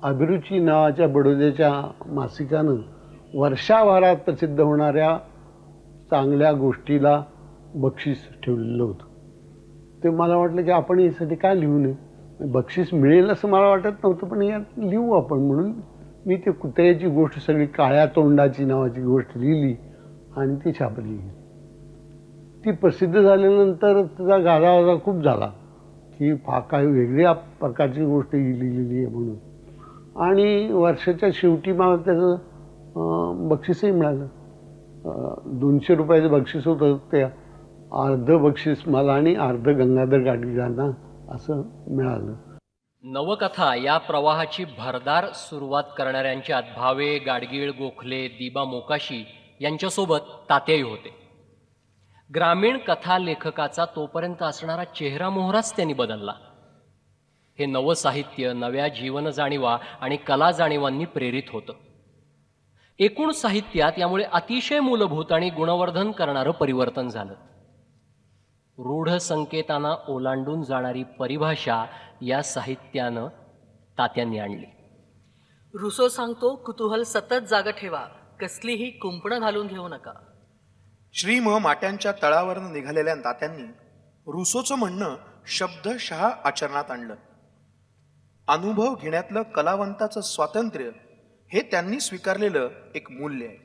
अभिरुची नावाच्या बडोद्याच्या मासिकानं वर्षाभरात प्रसिद्ध होणाऱ्या चांगल्या गोष्टीला बक्षीस ठेवलेलं होतं. ते मला वाटलं की आपण यासाठी काय लिहू नये, बक्षीस मिळेल असं मला वाटत नव्हतं, पण यात लिहू आपण म्हणून मी ते कुत्र्याची गोष्ट सगळी काळ्या तोंडाची नावाची गोष्ट लिहिली आणि ती छापली. ती प्रसिद्ध झाल्यानंतर त्याचा गाजावाजा खूप झाला की काय वेगळ्या प्रकारची गोष्ट ही लिहिलेली आहे म्हणून. आणि वर्षाच्या शेवटी मला त्याचं बक्षीसही मिळालं. 200 रुपयाचं बक्षीस होतं. ते अर्ध बक्षीस मला आणि अर्ध गंगाधर गाडगीळांना असं मिळालं. नवकथा या प्रवाहाची भरदार सुरुवात करणाऱ्यांच्यात भावे, गाडगीळ, गोखले, दिबा मोकाशी यांच्यासोबत तात्याही होते. ग्रामीण कथा लेखकाचा तोपर्यंत असणारा चेहरा मोहराच त्यांनी बदलला. हे नवं साहित्य नव्या जीवन जाणीवा आणि कला जाणीवांनी प्रेरित होतं. एकूण साहित्यात यामुळे अतिशय मूलभूत आणि गुणवर्धन करणारं परिवर्तन झालं. रूढ संकेतांना ओलांडून जाणारी परिभाषा या साहित्यानं तात्यांनी आणली. रुसो सांगतो, कुतूहल सतत जाग ठेवा, कसलीही कुंपणं घालून घेऊ नका. श्री म माट्यांच्या तळावरनं निघालेल्या तात्यांनी रुसोचं म्हणणं शब्दशः आचरणात आणलं. अनुभव घेण्यातलं कलावंताचं स्वातंत्र्य हे त्यांनी स्वीकारलेलं एक मूल्य आहे.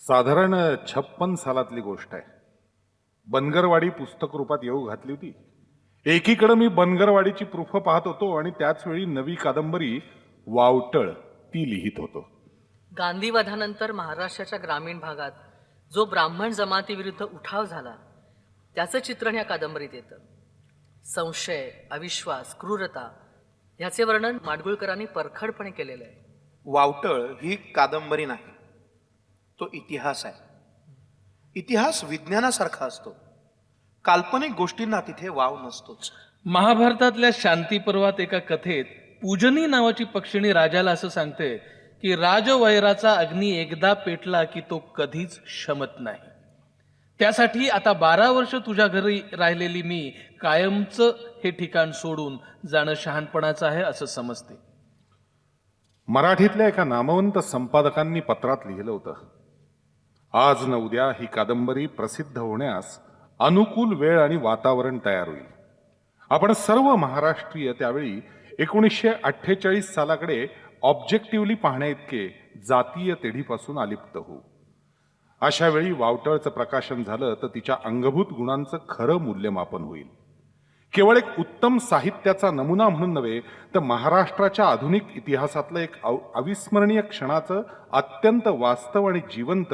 साधारण 56 सालातली गोष्ट आहे. बनगरवाडी पुस्तक रूपात येऊ घातली होती. एकीकडे मी बनगरवाडीची प्रूफ पाहत होतो आणि त्याच वेळी नवी कादंबरी वावटळ ती लिहित होतो. गांधीवधानंतर महाराष्ट्राच्या ग्रामीण भागात जो ब्राह्मण जमातीविरुद्ध उठाव झाला त्याचं चित्रण या कादंबरीत येतं. संशय, अविश्वास, क्रूरता ह्याचे वर्णन माडगुळकरांनी परखडपणे केलेलं आहे. वावटळ ही कादंबरी नाही, तो इतिहास आहे. इतिहास विज्ञानासारखा असतो. काल्पनिक गोष्टींना तिथे वाव नसतोच. महाभारतातल्या शांती पर्वात एका कथेत पूजनी नावाची पक्षिणी राजाला असं सांगते की राजवैराचा अग्नी एकदा पेटला की तो कधीच शमत नाही. त्यासाठी आता 12 वर्ष तुझ्या घरी राहिलेली मी कायमचं हे ठिकाण सोडून जाणं शहाणपणाचं आहे असं समजते. मराठीतल्या एका नामवंत संपादकांनी पत्रात लिहिलं होतं, आज न उद्या ही कादंबरी प्रसिद्ध होण्यास अनुकूल वेळ आणि वातावरण तयार होईल. आपण सर्व महाराष्ट्रीय त्यावेळी 1948 सालाकडे ऑब्जेक्टिव्हली पाहण्याइतके जातीय तेढीपासून अलिप्त होऊ. अशा वेळी वावटळचं प्रकाशन झालं तर तिच्या अंगभूत गुणांचं खरं मूल्यमापन होईल. केवळ एक उत्तम साहित्याचा नमुना म्हणून नव्हे तर महाराष्ट्राच्या आधुनिक इतिहासातलं एक अविस्मरणीय क्षणाचं अत्यंत वास्तव आणि जिवंत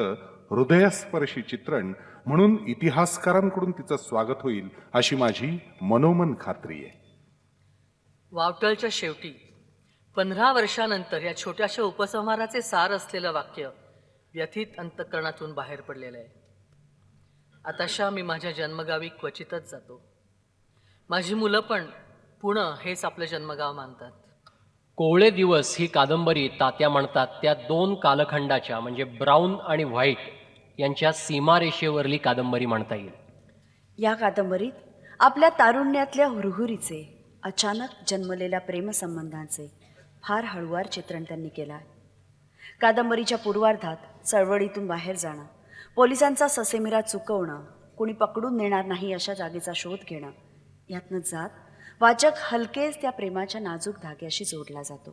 हृदयस्पर्शी चित्रण म्हणून इतिहासकारांकडून तिचं स्वागत होईल अशी माझी मनोमन खात्री आहे. वावटळच्या शेवटी 15 वर्षानंतर या छोट्याशा उपसंहाराचे सार असलेलं वाक्य व्यथित अंतःकरणातून बाहेर पडलेलं आहे. आताशा मी माझ्या जन्मगावी क्वचितच जातो. माझी मुलं पण पुणे हेच आपलं जन्मगाव मानतात. कोवळे दिवस ही कादंबरी तात्या म्हणतात त्या 2 कालखंडाच्या म्हणजे ब्राऊन आणि व्हाईट यांच्या सीमारेषेवरली कादंबरी म्हणता येईल. या कादंबरीत आपल्या तारुण्यातल्या हुरहुरीचे, अचानक जन्मलेल्या प्रेमसंबंधांचे फार हळुवार चित्रण त्यांनी केलं आहे. कादंबरीच्या पूर्वार्धात चळवळीतून बाहेर जाणं, पोलिसांचा ससेमिरा चुकवणं, कुणी पकडून नेणार नाही अशा जागेचा शोध घेणं, यातनं जात वाचक हलकेच त्या प्रेमाच्या नाजूक धाग्याशी जोडला जातो.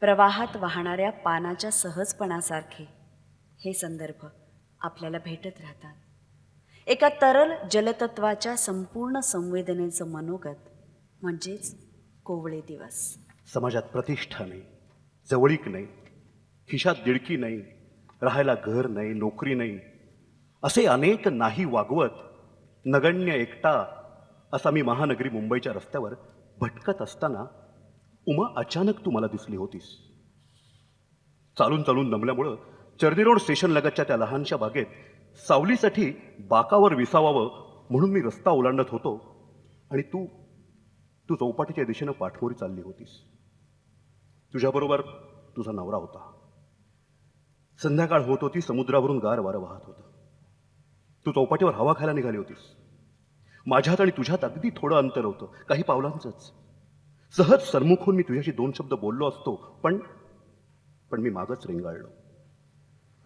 प्रवाहात वाहणाऱ्या पानाच्या सहजपणासारखे हे संदर्भ आपल्याला भेटत राहतात. एका तरल जलतत्वाच्या संपूर्ण संवेदनेचं मनोगत म्हणजेच कोवळे दिवस. समाजात प्रतिष्ठा नाही, जवळीक नाही, खिशात दिडकी नाही, राहायला घर नाही, नोकरी नाही, असे अनेक नाही वागवत नगण्य एकटा असा मी महानगरी मुंबईच्या रस्त्यावर भटकत असताना उमा अचानक तू मला दिसली होतीस. चालून चालून दमल्यामुळं चर्नी रोड स्टेशन लगतच्या त्या लहानशा बागेत सावलीसाठी बाकावर विसावावं म्हणून मी रस्ता ओलांडत होतो आणि तू चौपाटीच्या दिशेनं पाठमोरी चालली होतीस. तुझ्याबरोबर तुझा नवरा होता. संध्याकाळ होत होती, समुद्रावरून गार वारं वाहत होतं. तू चौपाटीवर हवा खायला निघाली होतीस. माझ्यात आणि तुझ्यात अगदी थोडं अंतर होतं, काही पावलांचंच. सहज सरमुख होऊन मी तुझ्याशी 2 शब्द बोललो असतो, पण मी मागच रेंगाळलो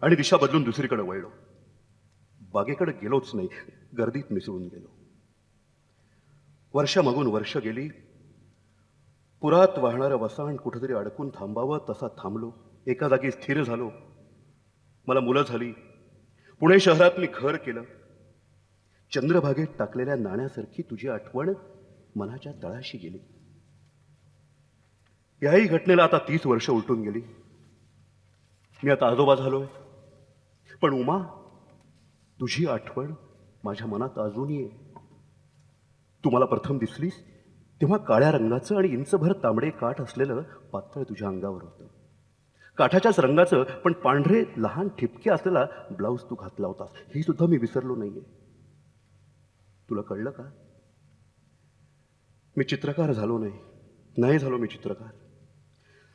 आणि दिशा बदलून दुसरीकडे वळलो. बागेकडे गेलोच नाही, गर्दीत मिसळून गेलो. वर्षामागून वर्ष गेली. पुरात वाहणारं वसाण कुठेतरी अडकून थांबावं तसा थांबलो. एका जागी स्थिर झालो. मला मुलं झाली. पुणे शहरात मी घर केलं. चंद्रभागेत टाकलेल्या नाण्यासारखी तुझी आठवण मनाच्या तळाशी गेली. याही घटनेला आता 30 वर्ष उलटून गेली. मी आता आजोबा झालोय, पण उमा, तुझी आठवण माझ्या मनात अजूनही आहे. तू मला प्रथम दिसलीस तेव्हा काळ्या रंगाचं आणि इंचभर तांबडे काठ असलेलं पातळ तुझ्या अंगावर होतं. काठाच्याच रंगाचं पण पांढरे लहान ठिपके असलेला ब्लाऊज तू घातला होतास, हे सुद्धा मी विसरलो नाहीये. तुला कळलं का? मी चित्रकार झालो नाही झालो मी चित्रकार.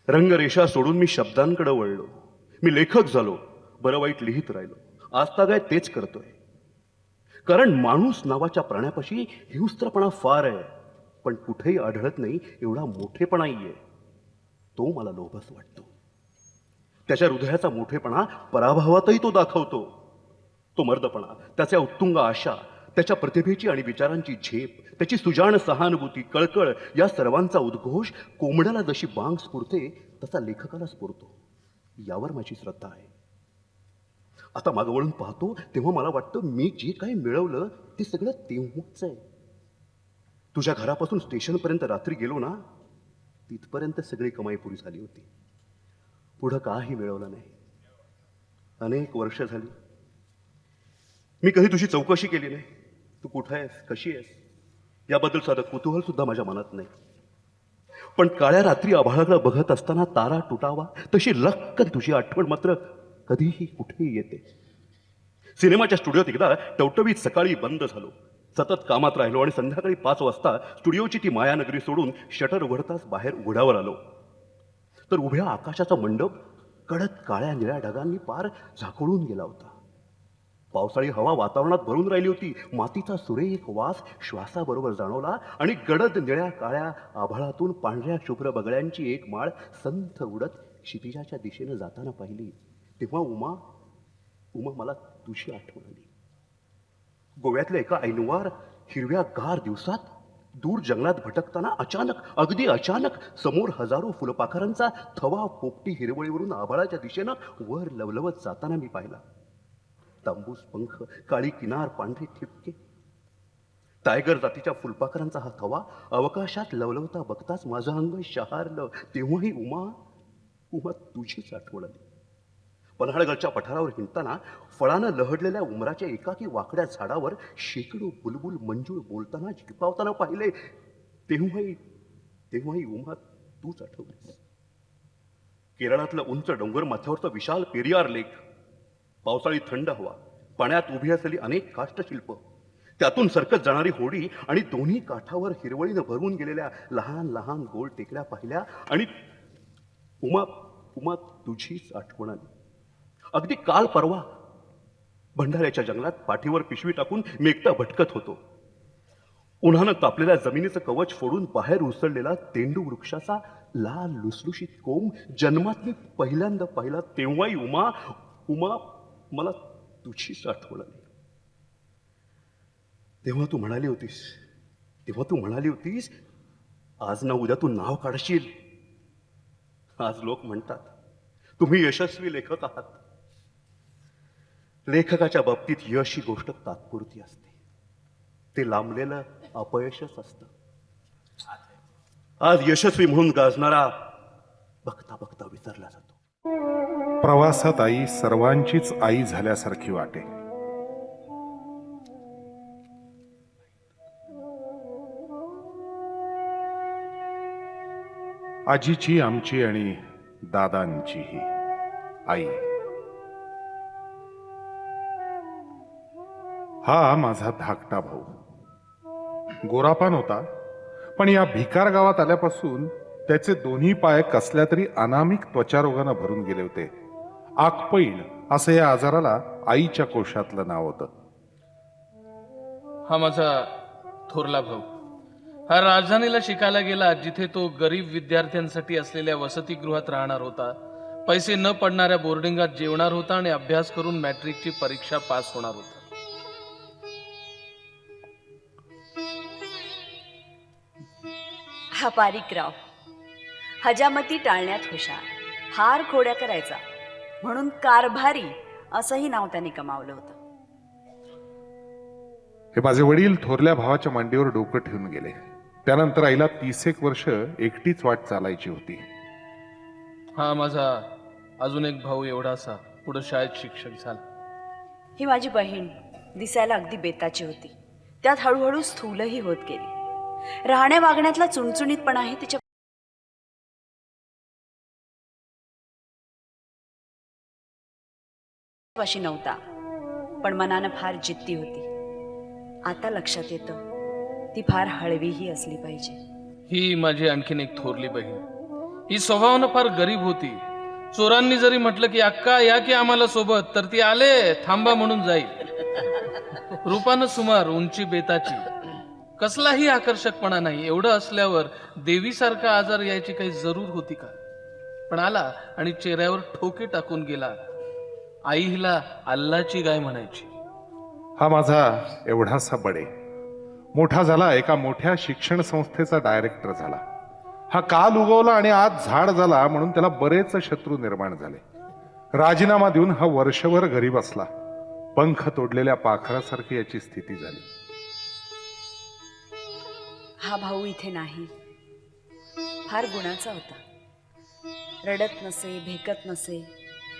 रंगरेषा सोडून मी शब्दांकडे वळलो. मी लेखक झालो. बरं वाईट लिहित राहिलो. आजतागायत तेच करतोय. कारण माणूस नावाच्या प्राण्यापाशी हिंस्त्रपणा फार आहे, पण कुठेही आढळत नाही एवढा मोठेपणाही आहे. तो मला लोभस वाटतो. त्याच्या हृदयाचा मोठेपणा पराभवातही तो दाखवतो. तो मर्दपणा, त्याच्या उत्तुंग आशा, त्याच्या प्रतिभेची आणि विचारांची झेप, त्याची सुजाण सहानुभूती, कळकळ, या सर्वांचा उद्घोष कोंबड्याला जशी बांग स्फुरते तसा लेखकाला स्फुरतो. यावर माझी श्रद्धा आहे. आता मागं वळून पाहतो तेव्हा मला वाटतं मी जे काही मिळवलं ते सगळं तेव्हाच आहे. तुझ्या घरापासून स्टेशनपर्यंत रात्री गेलो ना, तिथपर्यंत सगळी कमाई पुरी झाली होती. पुढं काही मिळवलं नाही. अनेक वर्ष झाली. मी कधी तुझी चौकशी केली नाही. तू कुठं आहेस, कशी आहेस याबद्दल साधं कुतूहल सुद्धा माझ्या मनात नाही. पण काळ्या रात्री आभाळाकडे बघत असताना तारा तुटावा तशी लक्कन तुझी आठवण मात्र कधीही कुठेही येते. सिनेमाच्या स्टुडिओत एकदा टवटवीत सकाळी बंद झालो. सतत कामात राहिलो आणि संध्याकाळी 5 वाजता स्टुडिओची ती मायानगरी सोडून शटर उघडताच बाहेर उघड्यावर आलो तर उभ्या आकाशाचा मंडप कडक काळ्या निळ्या ढगांनी पार झाकोळून गेला होता. पावसाळी हवा वातावरणात भरून राहिली होती. मातीचा सुरेख वास श्वासाबरोबर जाणवला आणि गडद निळ्या काळ्या आभाळातून पांढऱ्या शुभ्र बगड्यांची एक माळ संथ उडत क्षितिजाच्या दिशेनं जाताना पाहिली. तेव्हा उमा मला तुझी आठवण आली. गोव्यातल्या एका ऐनवार हिरव्या गार दिवसात दूर जंगलात भटकताना अगदी अचानक समोर हजारो फुलपाखरांचा थवा पोपटी हिरवळीवरून आभाळाच्या दिशेनं वर लवलवत जाताना मी पाहिला. तांबूस पंख, काळी किनार, पांढरे ठिपके, टायगर जातीच्या फुलपाखरांचा हा थवा अवकाशात लवलवता बघताच माझं अंग शहारलं. तेव्हाही उमा तुझीच आठवण आली. पन्हाळगडच्या पठारावर हिंडताना फळानं लहडलेल्या उमराच्या एकाकी वाकड्या झाडावर शेकडो बुलबुल मंजूळ बोलताना झिरपावताना पाहिले. तेव्हाही उमा तूच आठवलीस. केरळातलं उंच डोंगर माथ्यावरचं विशाल पेरियार लेक, पावसाळी थंड हवा, पाण्यात उभी असलेली अनेक काष्ठशिल्प, त्यातून सरकत जाणारी होडी आणि दोन्ही काठावर हिरवळीनं भरून गेलेल्या लहान लहान गोल टेकड्या पाहिल्या आणि उमा तुझीच आठवण आली. अगदी काल परवा भंडाऱ्याच्या जंगलात पाठीवर पिशवी टाकून मी एकटा भटकत होतो. उन्हानं तापलेल्या जमिनीचं कवच फोडून बाहेर उसळलेला तेंडू वृक्षाचा लाल लुसलुशीत कोंब जन्मात मी पहिल्यांदा पाहिला. तेव्हाही उमा मला तुझीच आठवण आली. तेव्हा तू म्हणाली होतीस आज ना उद्या तू नाव काढशील. आज लोक म्हणतात तुम्ही यशस्वी लेखक आहात. लेखकाच्या बाबतीत यश ही गोष्ट तात्पुरती असते. ते लांबलेलं अपयशच असतं. आज यशस्वी म्हणून गाजणारा बघता बघता विसरला जातो. प्रवासात आई सर्वांचीच आई झाल्यासारखी वाटे. आजीची, आमची आणि दादांचीही आई. हा माझा धाकटा भाऊ. गोरापान होता, पण या भिकार गावात आल्यापासून त्याचे दोन्ही पाय कसल्या तरी अनामिक त्वचारोगानं भरून गेले होते. आकपैण असं या आजाराला आईच्या कोशातलं नाव होतं. हा माझा थोरला भाऊ. हा राजधानीला शिकायला गेला, जिथे तो गरीब विद्यार्थ्यांसाठी असलेल्या वसतिगृहात राहणार होता, पैसे न पडणाऱ्या बोर्डिंगात जेवणार होता आणि अभ्यास करून मॅट्रिकची परीक्षा पास होणार होता. हा पारिकराव हजामती टाळण्यात हुशार, फार खोड्या करायचा, म्हणून कारभारी असंही नाव त्याने कमावलं होतं. हे माझे वडील थोरल्या भावाच्या मांडीवर डोकं ठेवून गेले. त्यानंतर आईला 30 वर्ष एकटीच वाट चालायची होती. हा माझा अजून एक भाऊ एवढासा पुढे शाळेत शिक्षक झाला. ही माझी बहीण दिसायला अगदी बेताची होती, त्यात हळूहळू स्थूलही होत गेली. राहण्या वागण्यातला चुणचुणीतपणाही तिच्या पाशी नव्हता, पण मनानं फार जिद्दी होती. आता लक्षात येतं ती फार हळवीही असली पाहिजे. ही माझी आणखीन एक थोरली बहीण. ही स्वभावानं फार गरीब होती. चोरांनी जरी म्हटलं की अक्का या की आम्हाला सोबत, तर ती आले थांबा म्हणून जाईल. रूपानं सुमार, उंची बेताची, कसलाही आकर्षकपणा नाही. एवढं असल्यावर देवीसारखा आजार यायची काही जरूर होती का? पण आला आणि चेहऱ्यावर ठोके टाकून गेला. आई हिला अल्लाची गाय म्हणायची. हा माझा एवढासा बडे मोठा झाला, एका मोठ्या शिक्षण संस्थेचा डायरेक्टर झाला. हा काल उगवला आणि आज झाड झाला म्हणून त्याला बरेच शत्रू निर्माण झाले. राजीनामा देऊन हा वर्षभर घरी बसला. पंख तोडलेल्या पाखरासारखी याची स्थिती झाली. हा भाऊ इथे नाही. फार गुणाचा होता. रडत नसे, भेकत नसे.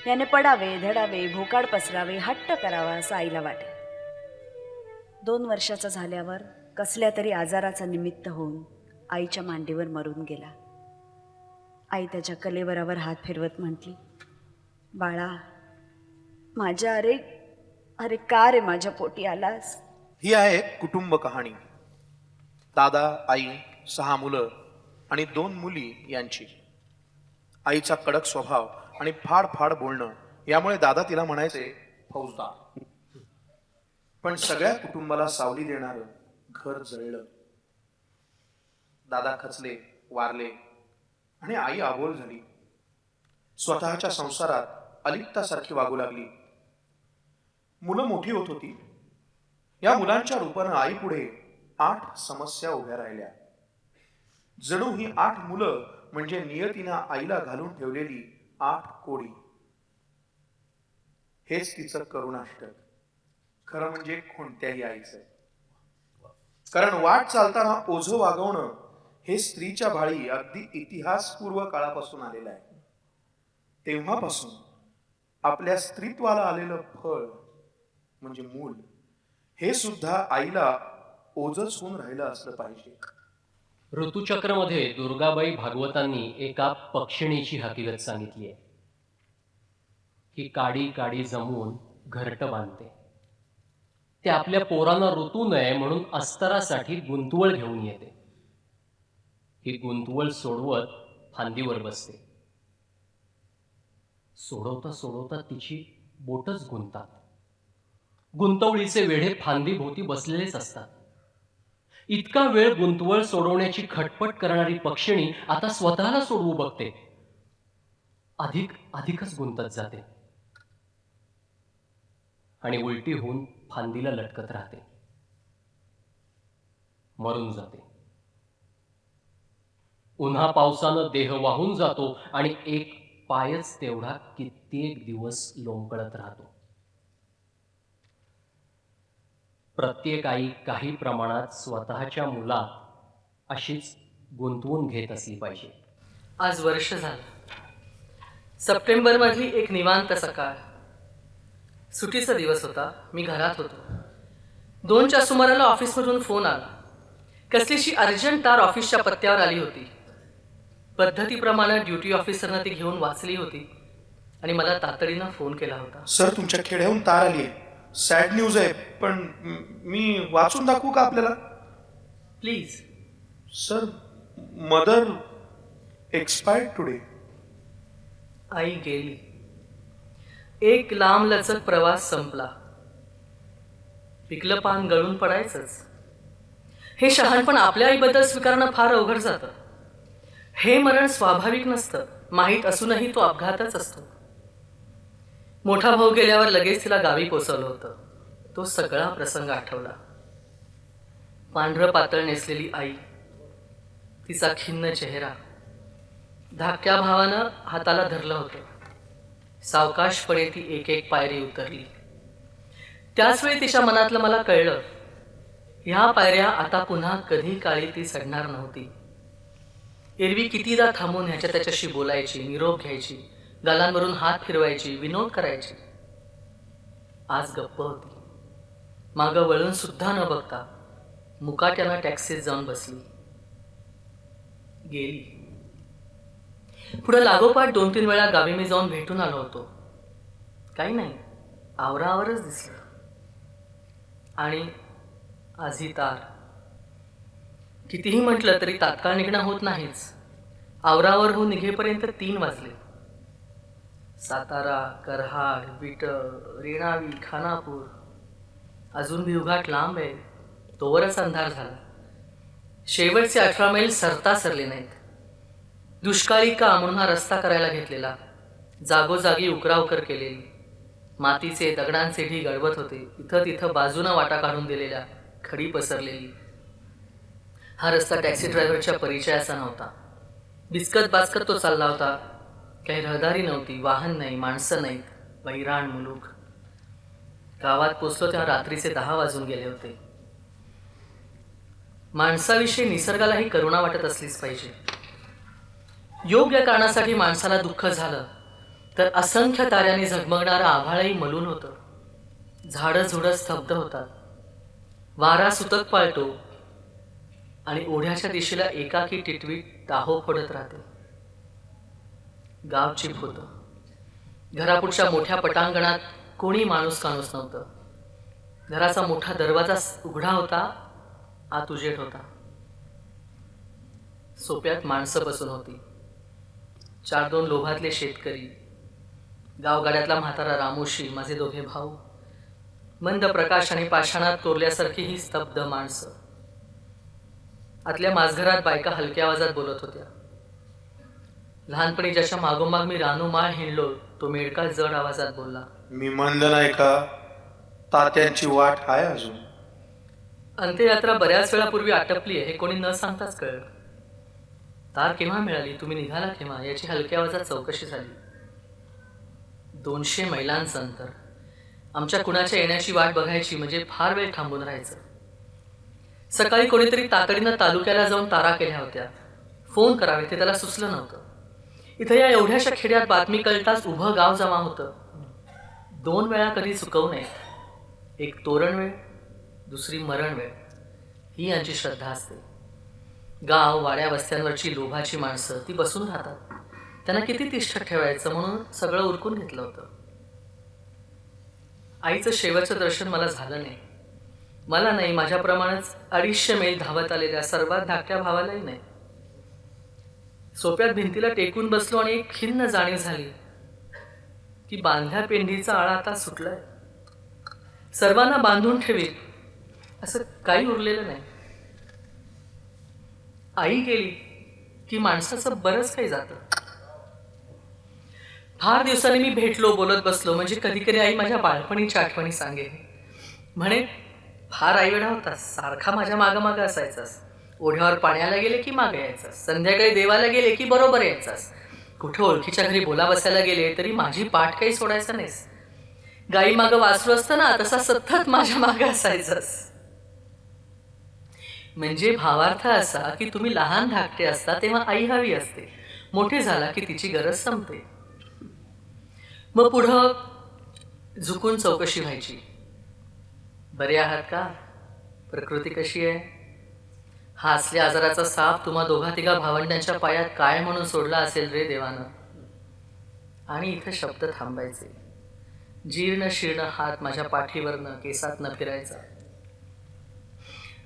याने पडावे, धडावे, भोकाड पसरावे, हट्ट करावा असं आईला वाटे. 2 वर्षाचा झाल्यावर कसल्या तरी आजाराचा निमित्त होऊन आईच्या मांडीवर मरून गेला. आई त्याच्या कलेवरावर हात फिरवत म्हटली, बाळा माझ्या, अरे अरे का रे माझ्या पोटी आलास. ही आहे कुटुंब कहाणी. दादा, आई, 6 मुलं आणि 2 मुली यांची. आईचा कडक स्वभाव आणि फाड फाड बोलणं यामुळे दादा तिला म्हणायचे फौजदार. पण सगळ्या कुटुंबाला सावली देणारं घर जळलं. दादा खचले, वारले आणि आई आबोल झाली. स्वतःच्या संसारात अलिप्तासारखी वागू लागली. मुलं मोठी होत होती. या मुलांच्या रूपानं आई पुढे 8 समस्या उभ्या राहिल्या. जणू ही 8 मुलं म्हणजे नियतीनं आईला घालून ठेवलेली 8 कोडी. हेच तिचं करुणाष्टक खरं म्हणजे कोणत्याही आईचं. कारण वाट चालताना ओझं वागवणं हे स्त्रीच्या भाळी अगदी इतिहासपूर्व काळापासून आलेलं आहे. तेव्हापासून आपल्या स्त्रीत्वाला आलेलं फळ म्हणजे मूल हे सुद्धा आईला ओझच होऊन राहिलं असलं पाहिजे. ऋतुचक्रमध्ये दुर्गाबाई भागवतांनी एका पक्षिणीची हकीकत सांगितली आहे. ही काडी काडी जमवून घरटं बांधते. ते आपल्या पोरांना ऋतू नये म्हणून अस्तरासाठी गुंतवळ घेऊन येते. ही गुंतवळ सोडवत फांदीवर बसते. सोडवता सोडवता तिची बोटच गुंतात. गुंतवळीचे वेढे फांदी भोवती बसलेलेच असतात. इतका वेळ गुंतवळ सोडवण्याची खटपट करणारी पक्षिणी आता स्वतःला सोडवू बघते. अधिकच गुंतत जाते आणि उलटी होऊन फांदीला लटकत राहते. मरून जाते. उन्हा पावसानं देह वाहून जातो आणि एक पायच तेवढा कित्येक दिवस लोंबकळत राहतो. प्रत्येक आई काही प्रमाणात स्वतःच्या मुलात अशीच गुंतवून घेत असली पाहिजे. आज वर्ष झालं. सप्टेंबरमधली एक निवांत सकाळ. सुट्टीचा दिवस होता. मी घरात होतो. 2च्या सुमाराला ऑफिसमधून फोन आला. कसलीशी अर्जंट तार ऑफिसच्या पत्त्यावर आली होती. पद्धतीप्रमाणे ड्युटी ऑफिसरनं ती घेऊन वाचली होती आणि मला तातडीनं फोन केला होता. सर, तुमच्या खेड्याहून तार आली आहे. सॅड न्यूज आहे, पण मी वाचून दाखवू का आपल्याला? Please. Sir, mother expired today. आई गेली. एक लांबलचक प्रवास संपला. पिकलं पान गळून पडायचंच. हे शहाणपण आपल्या आईबद्दल स्वीकारणं फार अवघड जातं. हे मरण स्वाभाविक नसतं, माहीत असूनही तो अपघातच असतो. मोठा भाऊ गेल्यावर लगेच तिला गावी पोचवलं होतं. तो सगळा प्रसंग आठवला. पांढरं पातळ नेसलेली आई, तिचा खिन्न चेहरा, धाकट्या भावानं हाताला धरलं होतं. सावकाशपणे ती एक एक पायरी उतरली. त्याचवेळी तिच्या मनातलं मला कळलं, ह्या पायऱ्या आता पुन्हा कधी काळी ती चढणार नव्हती. एरवी कितीदा थांबून ह्याच्या त्याच्याशी बोलायची, निरोप घ्यायची, गालांवरून हात फिरवायची, विनोद करायची. आज गप्प होती. मागं वळून सुद्धा न बघता मुकाट्यानं टॅक्सीत जाऊन बसली, गेली. पुढे लागोपाठ 2-3 वेळा गावी मी जाऊन भेटून आलो होतो. काही नाही, आवरावरच दिसलं. आणि आजी तार. कितीही म्हटलं तरी तात्काळ निघणं होत नाहीच. आवरावर होऊन निघेपर्यंत 3 वाजले. सातारा, करहाड, विटळ, रेणावी, खानापूर, अजून भिवघाट लांब आहे. तोवरच अंधार झाला. शेवटचे 18 मैल सरता सरले नाहीत. दुष्काळी का म्हणून हा रस्ता करायला घेतलेला. जागोजागी उकराउकर केलेली, मातीचे दगडांचे ढीग अडवत होते. इथं तिथं बाजूनं वाटा काढून दिलेल्या, खडी पसरलेली. हा रस्ता टॅक्सी ड्रायव्हरच्या परिचयाचा नव्हता. बिस्कत बास्कत तो चालला होता. काही रहदारी नव्हती, वाहन नाही, माणसं नाहीत, वैराण मुलूक. गावात पोचलो तेव्हा रात्रीचे 10 वाजून गेले होते. माणसाविषयी निसर्गालाही करुणा वाटत असलीच पाहिजे. योग्य कारणासाठी माणसाला दुःख झालं तर असंख्य ताऱ्यांनी झगमगणारं आभाळही मलून होतं. झाडं झुडं स्तब्ध होतात. वारा सुतक पाळतो आणि ओढ्याच्या दिशेला एकाकी टिटवीट टाहो फोडत राहते. गाव चिप होतं. घरापुढच्या मोठ्या पटांगणात कोणी माणूस काणूस नव्हतं. घराचा मोठा दरवाजा उघडा होता, आत उजेड होता. सोप्यात माणसं बसून होती. 4-2 लोभातले शेतकरी, गावगाड्यातला म्हातारा रामोशी, माझे 2 भाऊ, मंद प्रकाश आणि पाषाणात कोरल्यासारखी ही स्तब्ध माणसं. आतल्या माझघरात बायका हलक्या आवाजात बोलत होत्या. लहानपणी ज्याच्या मागोमाग मी रानूमाळ हिंडलो तो मेडका जड आवाजात बोलला, मी मंद नाही का? तात्यांची वाट आहे अजून. अंत्ययात्रा बऱ्याच वेळापूर्वी आटपली आहे हे कोणी न सांगताच कळलं. तार केव्हा मिळाली, तुम्ही निघाला केव्हा, याची हलक्या आवाजात चौकशी झाली. 200 मैलांचं अंतर. आमच्या कुणाच्या येण्याची वाट बघायची म्हणजे फार वेळ थांबून राहायचं. सकाळी कोणीतरी तातडीनं तालुक्याला जाऊन तारा केल्या होत्या. फोन करावे ते त्याला सुचलं नव्हतं. इथं या एवढ्याशा खेड्यात बातमी कळताच उभं गाव जमा होतं. 2 वेळा कधी चुकवू नये. एक तोरण वेळ, दुसरी मरण वेळ, ही यांची श्रद्धा असते. गाव वाड्या वस्त्यांवरची लोभाची माणसं ती बसून राहतात. त्यांना किती तिष्ठत ठेवायचं म्हणून सगळं उरकून घेतलं होतं. आईचं शेवटचं दर्शन मला झालं नाही. मला नाही, माझ्याप्रमाणेच 250 मैल धावत आलेल्या सर्वात धाकट्या भावालाही नाही. सोप्यात भिंतीला टेकून बसलो आणि एक खिन्न जाणीव झाली की बांधल्या पेंढीचा आळा आता सुटलाय. सर्वांना बांधून ठेवील असं काही उरलेलं नाही. आई गेली की माणसाचं बरंच काही जातं. फार दिवसांनी मी भेटलो, बोलत बसलो म्हणजे कधी कधी आई माझ्या बाळपणीच्या आठवणी सांगे. म्हणे, फार आईवेळा होता, सारखा माझ्या मागं मागं असायचास. ओढ्यावर पाण्याला गेले की मागे यायचास, संध्याकाळी देवाला गेले की बरोबर यायचास. कुठं ओळखीच्या घरी बोला बसायला गेले तरी माझी पाठ काही सोडायचं नाहीस. गाई मागं वासरू असतं ना तसा सतत माझ्या मागं असायचास. म्हणजे भावार्थ असा की तुम्ही लहान धाकटे असता तेव्हा आई हवी असते, मोठे झाला की तिची गरज संपते. मग पुढं झुकून चौकशी व्हायची. बरे आहात का? प्रकृती कशी आहे? हा असल्या आजाराचा साप तुम्हा 2-3 भावंडांच्या पायात काय म्हणून सोडला असेल रे देवानं. आणि इथं शब्द थांबायचे. जीर्ण शीर्ण हात माझ्या पाठीवरनं केसातनं फिरायचा.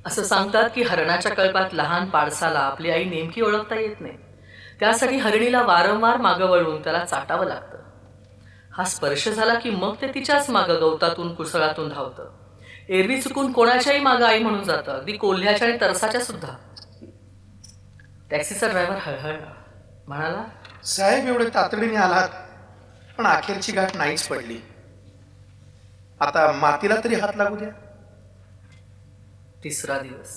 असं सांगतात की हरणाच्या कळपात लहान पाडसाला आपली आई नेमकी ओळखता येत नाही. त्यासाठी हरणीला वारंवार मागं वळून त्याला चाटावं लागतं. हा स्पर्श झाला की मग ते तिच्याच मागं गवतातून कुसळातून धावतं. एरवी चुकून कोणाच्याही मागं आई म्हणून जातं, अगदी कोल्ह्याच्या आणि तरसाच्या सुद्धा. टॅक्सीचा ड्रायव्हर हळहळला, म्हणाला, साहेब एवढे तातडीने आलात, पण अखेरची गाठ नाहीच पडली. आता मातीला तरी हात लागू द्या. तिसरा दिवस,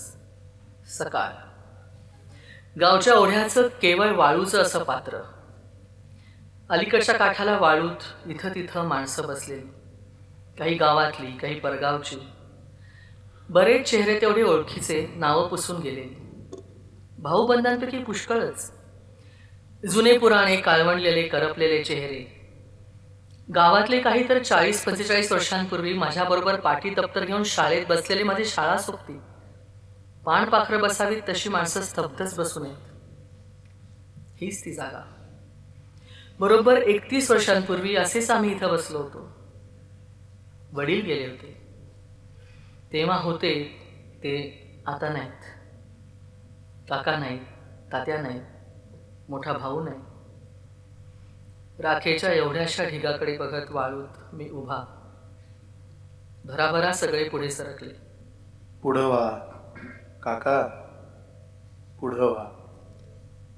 सकाळ. गावच्या ओढ्याचं केवळ वाळूचं असं पात्र. अलीकडच्या काठाला वाळूत इथं तिथं माणसं बसलेली, काही गावातली, काही परगावची. बरेच चेहरे तेवढे ओळखीचे, नावं पुसून गेलेली. भाऊबंधांपैकी पुष्कळच. जुने पुराणे, काळवंडलेले, करपलेले चेहरे. गावातले काही तर 40-45 वर्षांपूर्वी माझ्याबरोबर पाटी दप्तर घेऊन शाळेत बसलेले माझी शाळा सोबती. पाणपाखरं बसावीत तशी माणसं स्तब्धच बसू नयेत. हीच ती जागा. बरोबर 31 वर्षांपूर्वी असेच आम्ही इथं बसलो होतो. वडील गेले होते. तेव्हा होते ते आता नाहीत. काका नाहीत, तात्या नाहीत, मोठा भाऊ नाही. राखेच्या एवढ्याशा ढिगाकडे बघत वाळूत मी उभा. भराभरा सगळे पुढे सरकले. पुढं व्हा काका, पुढं व्हा.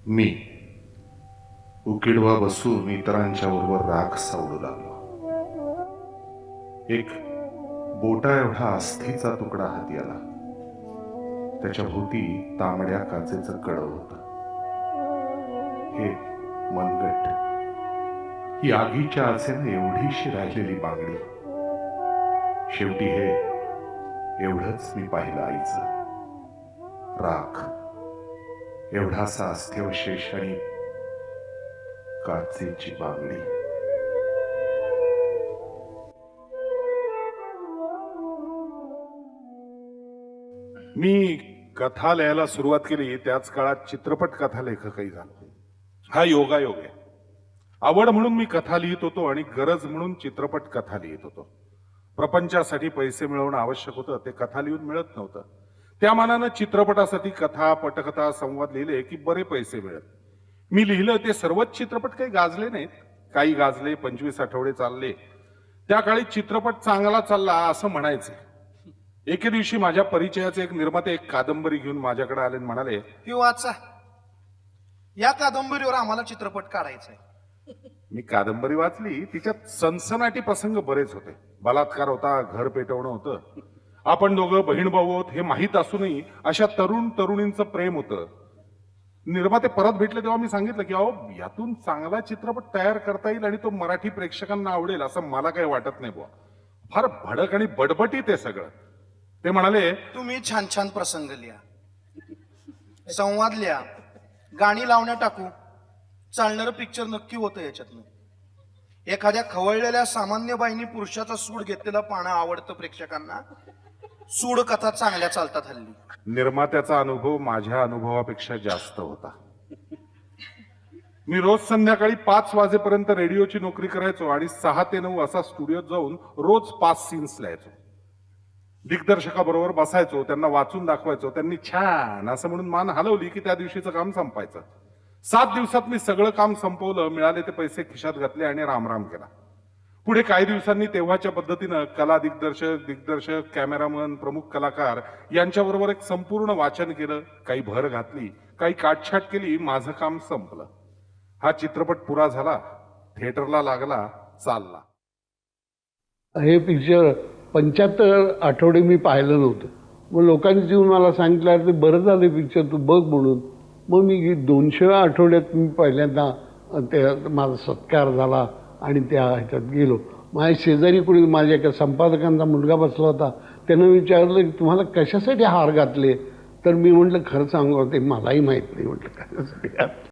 मी उकिडवा बसून इतरांच्या बरोबर राख सावडू लागलो. एक बोटा एवढा अस्थीचा तुकडा हाती आला. त्याच्या भोवती तांबड्या काचेचं कडव होतं. हे मनगट, ही आगीच्या आसेनं एवढीशी राहिलेली बांगडी. शेवटी हे एवढंच मी पाहिलं आईचं. राख, एवढासा अस्थिवशेष आणि काचेची बांगडी. मी कथा लिहायला सुरुवात केली त्याच काळात चित्रपट कथा लेखकही झालो. हा योगायोग आहे. आवड म्हणून मी कथा लिहित होतो आणि गरज म्हणून चित्रपट कथा लिहित होतो. प्रपंचासाठी पैसे मिळवणं आवश्यक होतं, ते कथा लिहून मिळत नव्हतं. त्या मानानं चित्रपटासाठी कथा, पटकथा, संवाद लिहिले की बरे पैसे मिळत. मी लिहिलं ते सर्वच चित्रपट काही गाजले नाहीत. काही गाजले, 25 आठवडे चालले. त्या काळी चित्रपट चांगला चालला असं म्हणायचे. एके दिवशी माझ्या परिचयाचे एक निर्माते एक कादंबरी घेऊन माझ्याकडे आले आणि म्हणाले, ही वाचा, या कादंबरीवर आम्हाला चित्रपट काढायचा आहे. मी कादंबरी वाचली. तिच्यात सनसनाटी प्रसंग बरेच होते. बलात्कार होता, घर पेटवणं होतं, आपण दोघं बहीण भाऊ आहोत हे माहीत असूनही अशा तरुण तरुणींचं प्रेम होतं. निर्माते परत भेटले तेव्हा मी सांगितलं की अहो, यातून चांगला चित्रपट तयार करता येईल आणि तो मराठी प्रेक्षकांना आवडेल असं मला काही वाटत नाही बुवा. फार भडक आणि बडबटीत आहे सगळं. ते म्हणाले, तुम्ही छान छान प्रसंग लिहा, संवाद लिहा, गाणी लावण्या टाकू, चालणारं पिक्चर नक्की होतं याच्यातनं. एखाद्या खवळलेल्या सामान्य बाईनी पुरुषाचा सूड घेतलेला पानं आवडतं प्रेक्षकांना. सूड कथा चांगल्या चालतात हल्ली. निर्मात्याचा अनुभव माझ्या अनुभवापेक्षा जास्त होता. मी रोज संध्याकाळी 5 वाजेपर्यंत रेडिओची नोकरी करायचो आणि 6 ते 9 असा स्टुडिओत जाऊन रोज 5 सीन्स लिहायचो. दिग्दर्शकाबरोबर बसायचो, त्यांना वाचून दाखवायचो. त्यांनी छान असं म्हणून मान हलवली की त्या दिवशीचं काम संपायचं. 7 दिवसात मी सगळं काम संपवलं. मिळाले ते पैसे खिशात घातले आणि रामराम केला. पुढे काही दिवसांनी तेव्हाच्या पद्धतीनं कला दिग्दर्शक, कॅमेरामन, प्रमुख कलाकार यांच्याबरोबर एक संपूर्ण वाचन केलं. काही भर घातली, काही काटछाट केली. माझं काम संपलं. हा चित्रपट पुरा झाला, थिएटरला लागला, चालला. हे पिक्चर 75 आठवडे मी पाहिलं नव्हतं. मग लोकांनी येऊन मला सांगितलं ते बरं झालं पिक्चर तू बघ म्हणून. मग मी 200 आठवड्यात मी पहिल्यांदा ते माझा सत्कार झाला आणि त्या ह्याच्यात गेलो. माझ्या शेजारी कोणी माझ्या एका संपादकांचा मुलगा बसला होता. त्यानं विचारलं की तुम्हाला कशासाठी हार घातले. तर मी म्हटलं खरं सांगू ते मलाही माहीत नाही म्हटलं कशासाठी.